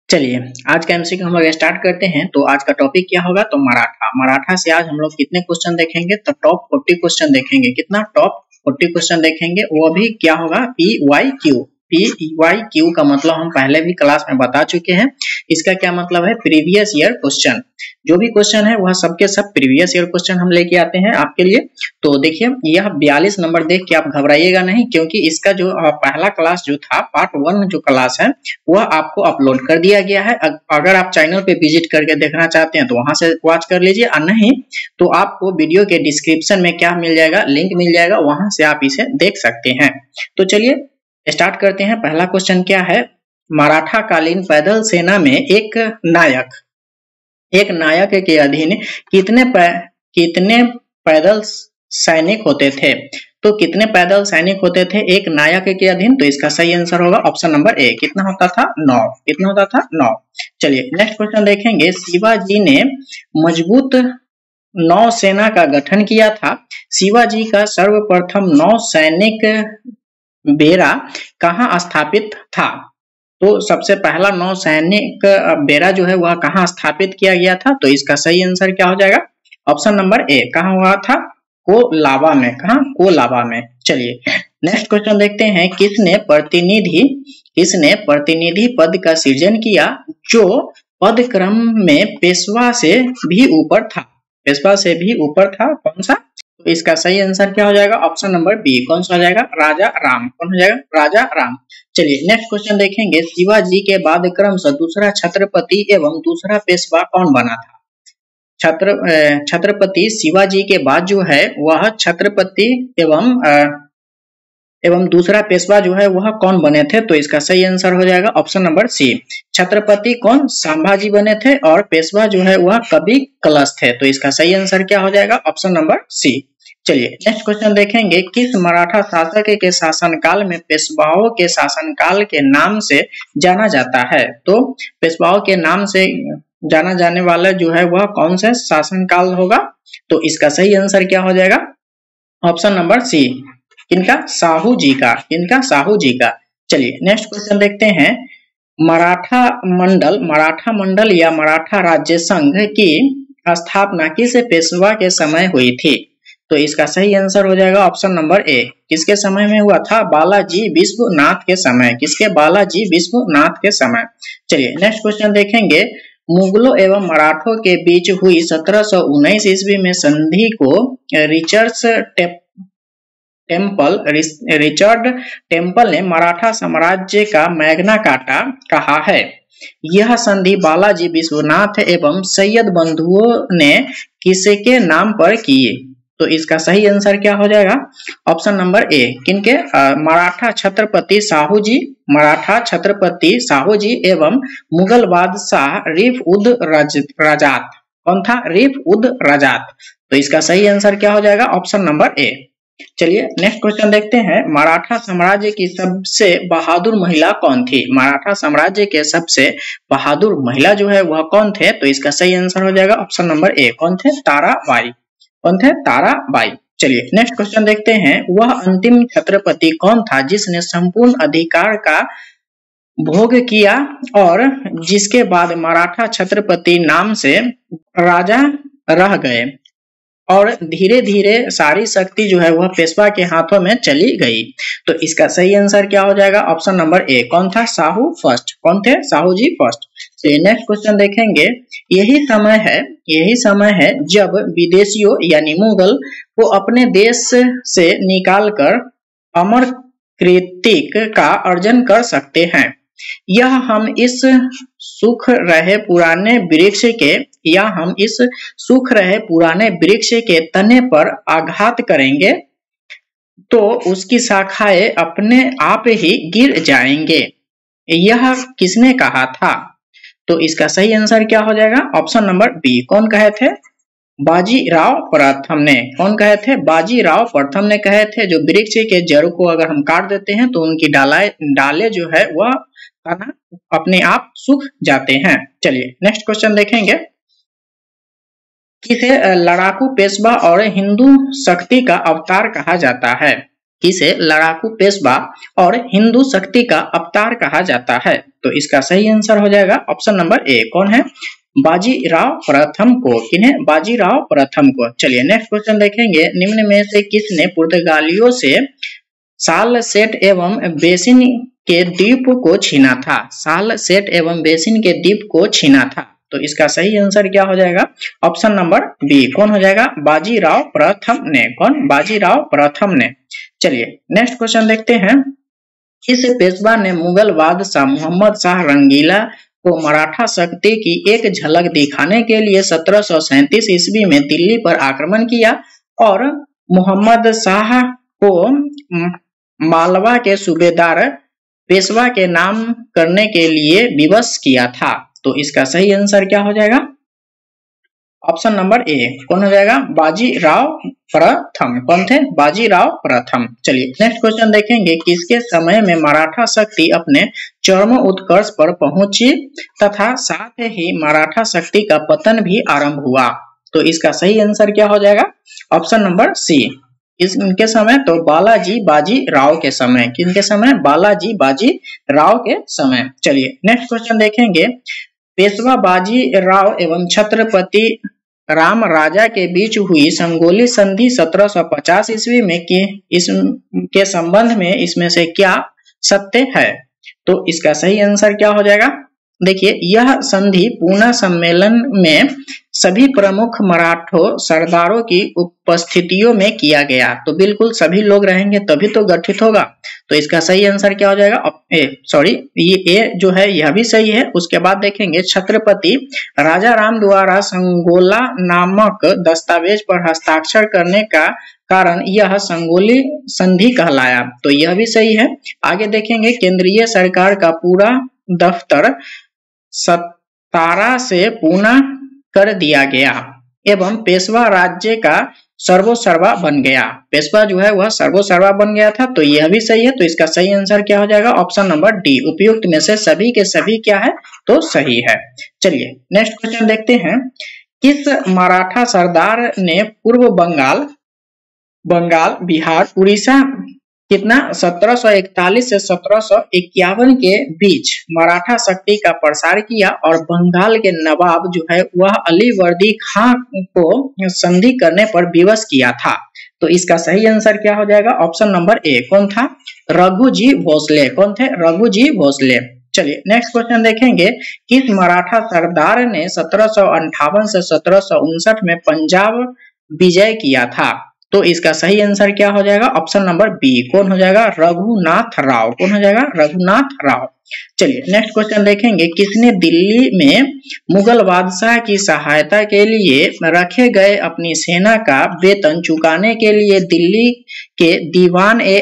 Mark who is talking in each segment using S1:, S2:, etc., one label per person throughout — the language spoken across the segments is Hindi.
S1: चलिए आज का एमसीक्यू हम लोग स्टार्ट करते हैं। तो आज का टॉपिक क्या होगा? तो मराठा से आज हम लोग कितने क्वेश्चन देखेंगे? तो टॉप 40 क्वेश्चन देखेंगे। कितना? टॉप 40 क्वेश्चन देखेंगे। वो भी क्या होगा? PYQ। PYQ का मतलब हम पहले भी क्लास में बता चुके हैं। इसका क्या मतलब है? Previous year question. जो भी क्वेश्चन है वह सबके सब प्रीवियस ईयर क्वेश्चन हम लेके आते हैं आपके लिए। तो देखिए यह 42 नंबर देख के आप घबराइएगा नहीं, क्योंकि इसका जो पहला क्लास जो था पार्ट 1 जो क्लास है वह आपको अपलोड कर दिया गया है। अगर आप चैनल पे विजिट करके देखना चाहते हैं तो वहां से वॉच कर लीजिए, और नहीं तो आपको वीडियो के डिस्क्रिप्शन में क्या मिल जाएगा? लिंक मिल जाएगा, वहां से आप इसे देख सकते हैं। तो चलिए स्टार्ट करते हैं। पहला क्वेश्चन क्या है? मराठा कालीन पैदल सेना में एक नायक के अधीन कितने पैदल सैनिक होते थे? तो कितने पैदल सैनिक होते थे एक नायक के अधीन? तो इसका सही आंसर होगा ऑप्शन नंबर ए। कितना होता था? 9। कितना होता था? 9। चलिए नेक्स्ट क्वेश्चन देखेंगे। शिवाजी ने मजबूत नौसेना का गठन किया था। शिवाजी का सर्वप्रथम नौसैनिक बेड़ा कहाँ स्थापित था? तो सबसे पहला नौसैनिक बेड़ा जो है वह कहाँ स्थापित किया गया था? तो इसका सही आंसर क्या हो जाएगा? Option number A. कहाँ हुआ था? कोलाबा में। कहाँ? कोलाबा में। चलिए नेक्स्ट क्वेश्चन देखते हैं। किसने प्रतिनिधि पद का सृजन किया जो पद क्रम में पेशवा से भी ऊपर था? पेशवा से भी ऊपर था, कौन सा? तो इसका सही आंसर क्या हो जाएगा? Option number B. कौन सा हो जाएगा? राजा राम। कौन हो जाएगा? राजा राम। चलिए नेक्स्ट क्वेश्चन देखेंगे। शिवाजी के बाद क्रमशः दूसरा छत्रपति एवं दूसरा पेशवा कौन बना था? छत्रपति शिवाजी के बाद जो है वह छत्रपति एवं दूसरा पेशवा जो है वह कौन बने थे? तो इसका सही आंसर हो जाएगा ऑप्शन नंबर सी। छत्रपति कौन? संभाजी बने थे, और पेशवा जो है वह कवि कलश थे। तो इसका सही आंसर क्या हो जाएगा? Option number C. चलिए नेक्स्ट क्वेश्चन देखेंगे। किस मराठा शासक के शासनकाल में पेशवाओं के शासनकाल के नाम से जाना जाता है? तो पेशवाओं के नाम से जाना जाने वाला जो है वह कौन सा शासनकाल होगा? तो इसका सही आंसर क्या हो जाएगा? Option number C. किनका? साहू जी का। किनका? साहू जी का। चलिए नेक्स्ट क्वेश्चन देखते हैं। मराठा मंडल या मराठा राज्य संघ की स्थापना किस पेशवा के समय हुई थी? तो इसका सही आंसर हो जाएगा ऑप्शन नंबर ए। किसके समय में हुआ था? बालाजी विश्वनाथ के समय। किसके? बालाजी विश्वनाथ के समय। चलिए नेक्स्ट क्वेश्चन देखेंगे। मुगलों एवं मराठों के बीच हुई 1719 ईस्वी में संधि को रिचर्ड टेम्पल ने मराठा साम्राज्य का मैग्ना कार्टा कहा है। यह संधि बालाजी विश्वनाथ एवं सैयद बंधुओं ने किसके नाम पर किए? तो इसका सही आंसर क्या हो जाएगा? Option number A. किनके? मराठा छत्रपति साहू जी एवं मुगल बादशाह रिफ उद रजात। कौन था? रिफ उद रजात। तो इसका सही आंसर क्या हो जाएगा? Option number A. चलिए नेक्स्ट क्वेश्चन देखते हैं। मराठा साम्राज्य की सबसे बहादुर महिला कौन थी? मराठा साम्राज्य के सबसे बहादुर महिला जो है वह कौन थे? तो इसका सही आंसर हो जाएगा ऑप्शन नंबर ए। कौन थे? ताराबाई। कौन थे? ताराबाई। चलिए नेक्स्ट क्वेश्चन देखते हैं। वह अंतिम छत्रपति कौन था जिसने संपूर्ण अधिकार का भोग किया और जिसके बाद मराठा छत्रपति नाम से राजा रह गए और धीरे धीरे सारी शक्ति जो है वह पेशवा के हाथों में चली गई? तो इसका सही आंसर क्या हो जाएगा? Option number A. कौन था? साहू फर्स्ट। कौन थे? साहू जी फर्स्ट। नेक्स्ट क्वेश्चन देखेंगे। यही समय है जब विदेशियों यानी मुगल को अपने देश से निकालकर अमर कीर्ति का अर्जन कर सकते हैं। यह हम इस सुख रहे पुराने वृक्ष के तने पर आघात करेंगे तो उसकी शाखाएं अपने आप ही गिर जाएंगे। यह किसने कहा था? तो इसका सही आंसर क्या हो जाएगा? Option number B. कौन कहे थे? बाजीराव प्रथम ने। कौन कहे थे? बाजीराव प्रथम ने कहे थे। जो वृक्ष के जड़ को अगर हम काट देते हैं तो उनकी डाले जो है वह अपने आप सूख जाते हैं। चलिए नेक्स्ट क्वेश्चन देखेंगे। किसे लड़ाकू पेशवा और हिंदू शक्ति का अवतार कहा जाता है? किसे लड़ाकू पेशवा और हिंदू शक्ति का अवतार कहा जाता है? तो इसका सही आंसर हो जाएगा ऑप्शन नंबर ए। कौन है? बाजीराव प्रथम को। किन्हें? बाजीराव प्रथम को। चलिए नेक्स्ट क्वेश्चन देखेंगे, निम्न में से किसने पुर्तगालियों से सालसेट एवं बेसिन के द्वीप को छीना था? सालसेट एवं बेसिन के द्वीप को छीना था। तो इसका सही आंसर क्या हो जाएगा? Option number B. कौन हो जाएगा? बाजीराव प्रथम ने। कौन? बाजीराव प्रथम ने। चलिए नेक्स्ट क्वेश्चन देखते हैं, इस पेशवा ने मुगल बादशाह मोहम्मद शाह रंगीला को मराठा शक्ति की एक झलक दिखाने के लिए 1737 ईस्वी में दिल्ली पर आक्रमण किया और मोहम्मद शाह को मालवा के सूबेदार पेशवा के नाम करने के लिए विवश किया था। तो इसका सही आंसर क्या हो जाएगा? Option number A. कौन हो जाएगा? बाजीराव प्रथम। कौन थे? बाजीराव प्रथम। चलिए नेक्स्ट क्वेश्चन देखेंगे, किसके समय में मराठा शक्ति अपने चरम उत्कर्ष पर पहुंची तथा साथ ही मराठा शक्ति का पतन भी आरंभ हुआ? तो इसका सही आंसर क्या हो जाएगा? Option number C. इनके समय तो बालाजी बाजी राव के समय। किनके समय? बालाजी बाजी राव के समय। चलिए नेक्स्ट क्वेश्चन देखेंगे, पेशवा बाजी राव एवं छत्रपति राम राजा के बीच हुई संगोली संधि 1750 ईस्वी में इसके संबंध में इसमें से क्या सत्य है? तो इसका सही आंसर क्या हो जाएगा? देखिए, यह संधि पूना सम्मेलन में सभी प्रमुख मराठो सरदारों की उपस्थितियों में किया गया। तो बिल्कुल सभी लोग रहेंगे तभी तो गठित होगा। तो इसका सही आंसर क्या हो जाएगा? ये ए जो है यह भी सही है। उसके बाद देखेंगे, छत्रपति राजा राम द्वारा संगोला नामक दस्तावेज पर हस्ताक्षर करने का कारण यह संगोली संधि कहलाया। तो यह भी सही है। आगे देखेंगे, केंद्रीय सरकार का पूरा दफ्तर सतारा से पूना कर दिया गया एवं पेशवा राज्य का सर्वोसर्वा बन गया। पेशवा जो है वह सर्वोसर्वा बन गया था। तो यह भी सही है। तो इसका सही आंसर क्या हो जाएगा? Option number D. उपयुक्त में से सभी के सभी क्या है? तो सही है। चलिए नेक्स्ट क्वेश्चन देखते हैं, किस मराठा सरदार ने पूर्व बंगाल, बिहार, उड़ीसा कितना 1741 से 1751 के बीच मराठा शक्ति का प्रसार किया और बंगाल के नवाब जो है वह अलीवर्दी खां को संधि करने पर विवश किया था। तो इसका सही आंसर क्या हो जाएगा? Option number A. कौन था? रघुजी भोसले। कौन थे? रघुजी भोसले। चलिए नेक्स्ट क्वेश्चन देखेंगे, किस मराठा सरदार ने 1758 से 1759 में पंजाब विजय किया था? तो इसका सही आंसर क्या हो जाएगा? Option number B. कौन हो जाएगा? रघुनाथ राव। कौन हो जाएगा? रघुनाथ राव। चलिए नेक्स्ट क्वेश्चन देखेंगे, किसने दिल्ली में मुगल बादशाह की सहायता के लिए रखे गए अपनी सेना का वेतन चुकाने के लिए दिल्ली के दीवान ए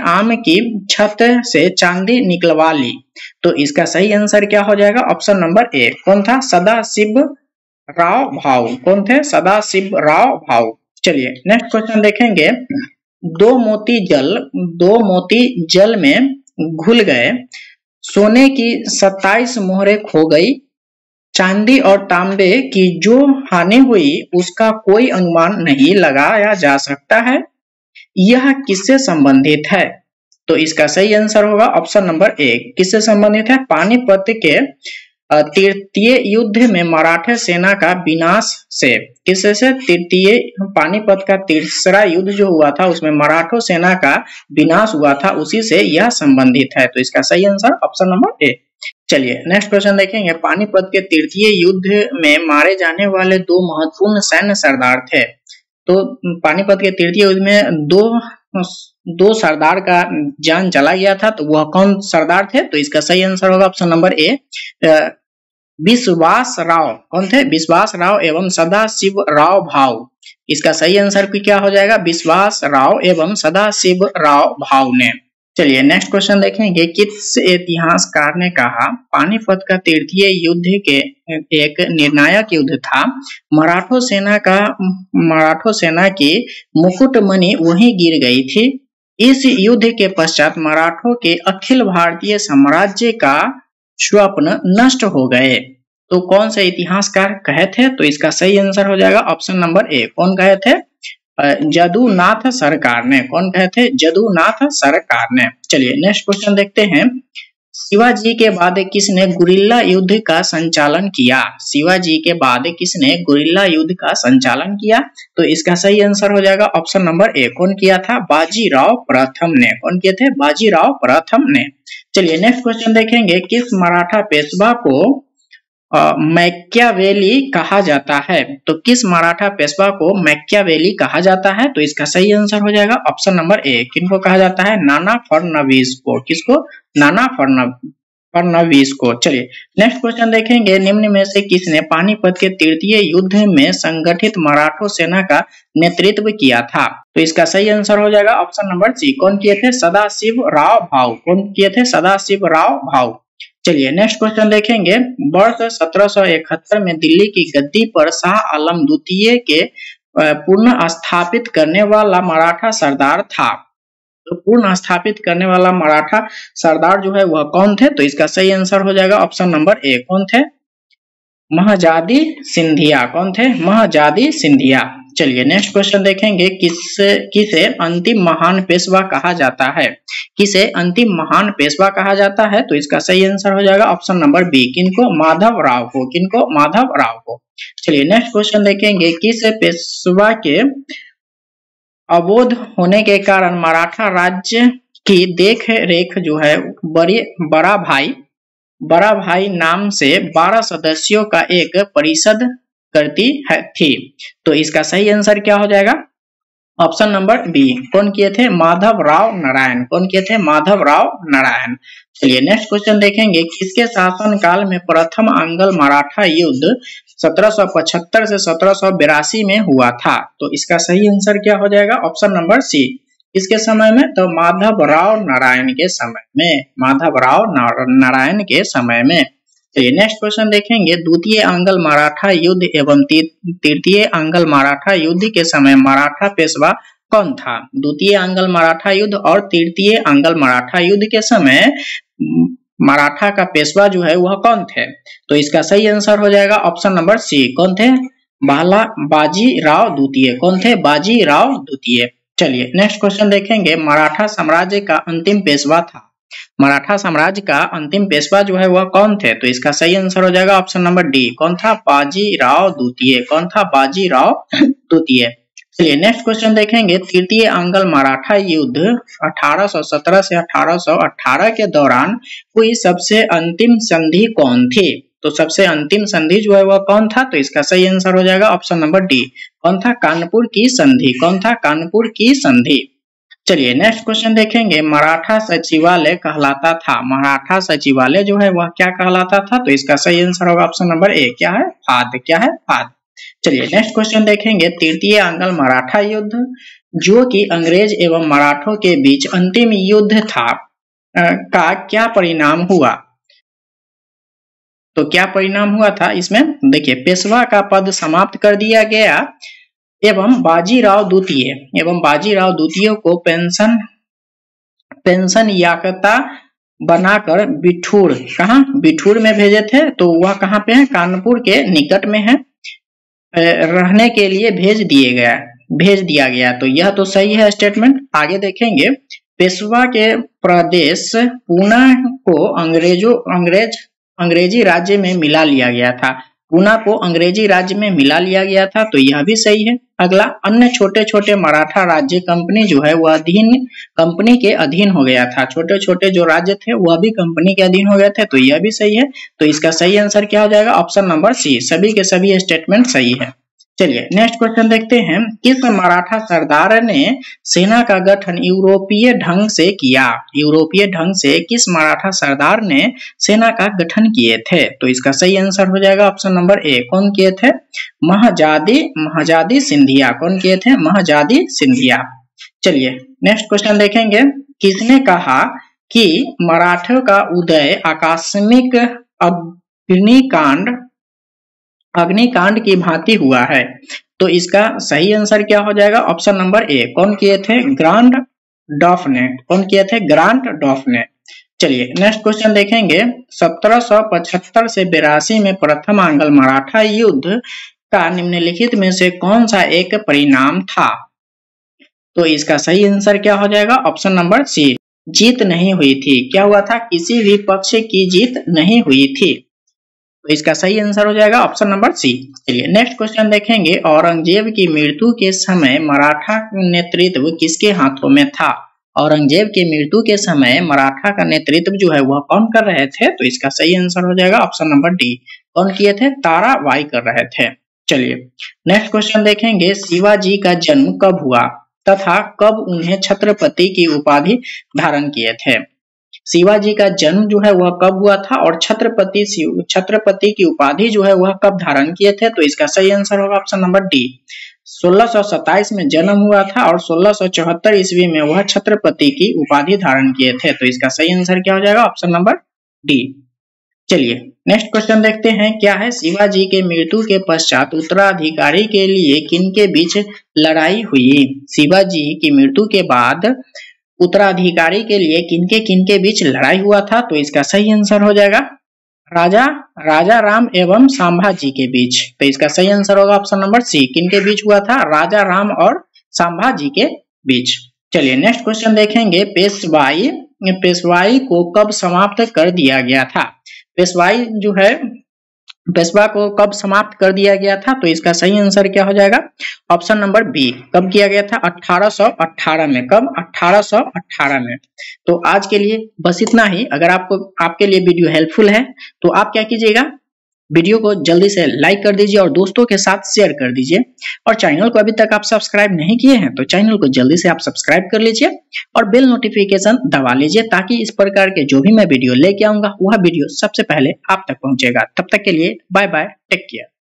S1: आम की छत से चांदी निकलवा ली? तो इसका सही आंसर क्या हो जाएगा? Option number A. कौन था? सदाशिव राव भाऊ। कौन थे? सदाशिव राव भाऊ। चलिए नेक्स्ट क्वेश्चन देखेंगे, दो मोती जल में घुल गए, सोने की 27 मोहरें खो गई, चांदी और तांबे की जो हानि हुई उसका कोई अनुमान नहीं लगाया जा सकता है, यह किससे संबंधित है? तो इसका सही आंसर होगा ऑप्शन नंबर ए। किससे संबंधित है? पानीपत के तृतीय युद्ध में मराठा सेना का विनाश से। किससे से? तृतीय पानीपत का तीसरा युद्ध जो हुआ था उसमें मराठा सेना का विनाश हुआ था, उसी से यह संबंधित है। तो इसका सही आंसर ऑप्शन नंबर ए। चलिए नेक्स्ट क्वेश्चन देखेंगे, पानीपत के तृतीय युद्ध में मारे जाने वाले दो महत्वपूर्ण सैन्य सरदार थे। तो पानीपत के तृतीय युद्ध में दो सरदार का जान चला गया था। तो वह कौन सरदार थे? तो इसका सही आंसर होगा ऑप्शन नंबर ए, विश्वास राव। कौन थे? विश्वास राव एवं सदाशिव राव भाऊ। इसका सही आंसर क्या हो जाएगा? विश्वास राव एवं सदाशिव राव भाऊ ने। चलिए नेक्स्ट क्वेश्चन देखेंगे, किस इतिहासकार ने कहा पानीपत का तृतीय युद्ध के एक निर्णायक युद्ध था, मराठा सेना की मुकुटमणि वहीं गिर गई थी, इस युद्ध के पश्चात मराठों के अखिल भारतीय साम्राज्य का स्वप्न नष्ट हो गए? तो कौन से इतिहासकार कहे थे? तो इसका सही आंसर हो जाएगा ऑप्शन नंबर ए। कौन कहे थे? जदुनाथ सरकार ने। कौन कहे थे? जदुनाथ सरकार ने। चलिए नेक्स्ट क्वेश्चन देखते हैं। शिवाजी के बाद किसने गुरिल्ला युद्ध का संचालन किया? शिवाजी के बाद किसने गुरिल्ला युद्ध का संचालन किया? तो इसका सही आंसर हो जाएगा ऑप्शन नंबर ए। कौन किया था? बाजीराव प्रथम ने। कौन किए थे? बाजीराव प्रथम ने। चलिए नेक्स्ट क्वेश्चन देखेंगे। किस मराठा पेशवा को मैकियावेली कहा जाता है? तो किस मराठा पेशवा को मैकियावेली कहा जाता है? तो इसका सही आंसर हो जाएगा ऑप्शन नंबर ए। किनको कहा जाता है? नाना फडणवीस को। किसको? नाना फडणवीस को। चलिए नेक्स्ट क्वेश्चन देखेंगे। निम्न में से किसने पानीपत के तृतीय युद्ध में संगठित मराठा सेना का नेतृत्व किया था? तो इसका सही आंसर हो जाएगा ऑप्शन नंबर सी। कौन किए थे? सदाशिव राव भाऊ। कौन किए थे? सदाशिव राव भाऊ। चलिए नेक्स्ट क्वेश्चन देखेंगे। वर्ष 1771 में दिल्ली की गद्दी पर शाह आलम द्वितीय के पुनः स्थापित करने वाला मराठा सरदार था। तो पुनः स्थापित करने वाला मराठा सरदार जो है वह कौन थे? तो इसका सही आंसर हो जाएगा ऑप्शन नंबर ए। कौन थे? महाजादी सिंधिया। कौन थे? महाजादी सिंधिया। चलिए नेक्स्ट क्वेश्चन देखेंगे। किसे अंतिम महान पेशवा कहा जाता है? किसे अंतिम महान पेशवा कहा जाता है? तो इसका सही आंसर हो जाएगा ऑप्शन नंबर बी। किनको? माधव राव को। किनको? माधव राव को। चलिए नेक्स्ट क्वेश्चन देखेंगे। किस पेशवा के अवोध होने के कारण मराठा राज्य की देख रेख जो है बड़ा भाई नाम से 12 सदस्यों का एक परिषद करती थी। तो इसका सही आंसर क्या हो जाएगा? Option number B. कौन किए थे? माधव राव नारायण। कौन किए थे? माधव राव नारायण। चलिए नेक्स्ट क्वेश्चन देखेंगे। किसके शासन काल में प्रथम अंगल मराठा युद्ध 1775 से 1782 में हुआ था? तो इसका सही आंसर क्या हो जाएगा? Option number C. किसके समय में? तो माधव राव नारायण के समय में। माधव राव नारायण के समय में। चलिए नेक्स्ट क्वेश्चन देखेंगे। द्वितीय अंगल मराठा युद्ध एवं तृतीय अंगल मराठा युद्ध के समय मराठा पेशवा कौन था? द्वितीय अंगल मराठा युद्ध और तृतीय अंगल मराठा युद्ध के समय मराठा का पेशवा जो है वह कौन थे? तो इसका सही आंसर हो जाएगा ऑप्शन नंबर सी। कौन थे? बाजीराव द्वितीय। कौन थे? बाजीराव द्वितीय। चलिए नेक्स्ट क्वेश्चन देखेंगे। मराठा साम्राज्य का अंतिम पेशवा था। मराठा साम्राज्य का अंतिम पेशवा जो है वह कौन थे? तो इसका सही आंसर हो जाएगा ऑप्शन नंबर डी। कौन था? बाजीराव द्वितीय। कौन था? बाजीराव द्वितीय। चलिए नेक्स्ट क्वेश्चन देखेंगे। तृतीय अंगल मराठा युद्ध 1817 से 1818 के दौरान हुई सबसे अंतिम संधि कौन थी? तो सबसे अंतिम संधि जो है वह कौन था? तो इसका सही आंसर हो जाएगा ऑप्शन नंबर डी। कौन था? कानपुर की संधि। कौन था? कानपुर की संधि। चलिए नेक्स्ट क्वेश्चन देखेंगे। मराठा सचिवालय कहलाता था। मराठा सचिवालय जो है वह क्या कहलाता था? तो इसका सही आंसर होगा ऑप्शन नंबर ए। क्या है? फाद। क्या है? फाद। चलिए नेक्स्ट क्वेश्चन देखेंगे। तृतीय अंगल मराठा युद्ध जो कि अंग्रेज एवं मराठों के बीच अंतिम युद्ध था का क्या परिणाम हुआ? तो क्या परिणाम हुआ था इसमें? देखिए पेशवा का पद समाप्त कर दिया गया एवं बाजीराव द्वितीय को पेंशन याकता बनाकर बिठूर, कहाँ? बिठूर में भेजे थे। तो वह कहाँ पे है? कानपुर के निकट में है। रहने के लिए भेज दिया गया। तो यह तो सही है स्टेटमेंट। आगे देखेंगे। पेशवा के प्रदेश पूना को अंग्रेजी राज्य में मिला लिया गया था। पूना को अंग्रेजी राज्य में मिला लिया गया था। तो यह भी सही है। अगला, अन्य छोटे छोटे मराठा राज्य कंपनी जो है वह कंपनी के अधीन हो गया था। छोटे छोटे जो राज्य थे वह भी कंपनी के अधीन हो गए थे। तो यह भी सही है। तो इसका सही आंसर क्या हो जाएगा? Option number C. सभी के सभी स्टेटमेंट सही है। चलिए नेक्स्ट क्वेश्चन देखते हैं। किस मराठा सरदार ने सेना का गठन यूरोपीय ढंग से किया? यूरोपीय ढंग से किस मराठा सरदार ने सेना का गठन किए थे? तो इसका सही आंसर हो जाएगा ऑप्शन नंबर ए। कौन किए थे? महाजादी सिंधिया। कौन किए थे? महाजादी सिंधिया। चलिए नेक्स्ट क्वेश्चन देखेंगे। किसने कहा कि मराठों का उदय आकस्मिक अग्निकांड की भांति हुआ है? तो इसका सही आंसर क्या हो जाएगा? Option number A. कौन किए थे? ग्रांड डॉफ ने। कौन किए थे? ग्रांड डॉफ ने। चलिए नेक्स्ट क्वेश्चन देखेंगे। 1775 से 82 में प्रथम अंगल मराठा युद्ध का निम्नलिखित में से कौन सा एक परिणाम था? तो इसका सही आंसर क्या हो जाएगा? ऑप्शन नंबर सी, जीत नहीं हुई थी। क्या हुआ था? किसी भी पक्ष की जीत नहीं हुई थी। तो इसका सही आंसर हो जाएगा ऑप्शन नंबर सी। चलिए नेक्स्ट क्वेश्चन देखेंगे। औरंगजेब की मृत्यु के समय मराठा नेतृत्व किसके हाथों में था? औरंगजेब की मृत्यु के समय मराठा का नेतृत्व जो है वह कौन कर रहे थे? तो इसका सही आंसर हो जाएगा ऑप्शन नंबर डी। कौन किए थे? ताराबाई कर रहे थे। चलिए नेक्स्ट क्वेश्चन देखेंगे। शिवाजी का जन्म कब हुआ तथा कब उन्हें छत्रपति की उपाधि धारण किए थे? शिवाजी का जन्म जो है वह कब हुआ था और छत्रपति की उपाधि जो है वह कब धारण किए थे? तो इसका सही आंसर होगा ऑप्शन नंबर डी। 1627 में जन्म हुआ था और 1674 ईस्वी में वह छत्रपति की उपाधि धारण किए थे। तो इसका सही आंसर क्या हो जाएगा? Option number D. चलिए नेक्स्ट क्वेश्चन देखते हैं। क्या है? शिवाजी के मृत्यु के पश्चात उत्तराधिकारी के लिए किनके बीच लड़ाई हुई? शिवाजी की मृत्यु के बाद उत्तराधिकारी के लिए किनके बीच लड़ाई हुआ था? तो इसका सही आंसर हो जाएगा राजा राम एवं संभाजी के बीच। तो इसका सही आंसर होगा ऑप्शन नंबर सी। किनके बीच हुआ था? राजा राम और संभाजी के बीच। चलिए नेक्स्ट क्वेश्चन देखेंगे। पेशवाई को कब समाप्त कर दिया गया था? पेशवाई जो है पेशवा को कब समाप्त कर दिया गया था? तो इसका सही आंसर क्या हो जाएगा? Option number B. कब किया गया था? 1818 में। कब? 1818 में। तो आज के लिए बस इतना ही। अगर आपके लिए वीडियो हेल्पफुल है तो आप क्या कीजिएगा, वीडियो को जल्दी से लाइक कर दीजिए और दोस्तों के साथ शेयर कर दीजिए। और चैनल को अभी तक आप सब्सक्राइब नहीं किए हैं तो चैनल को जल्दी से आप सब्सक्राइब कर लीजिए और बेल नोटिफिकेशन दबा लीजिए ताकि इस प्रकार के जो भी मैं वीडियो लेके आऊंगा वह वीडियो सबसे पहले आप तक पहुंचेगा। तब तक के लिए बाय बाय, टेक केयर।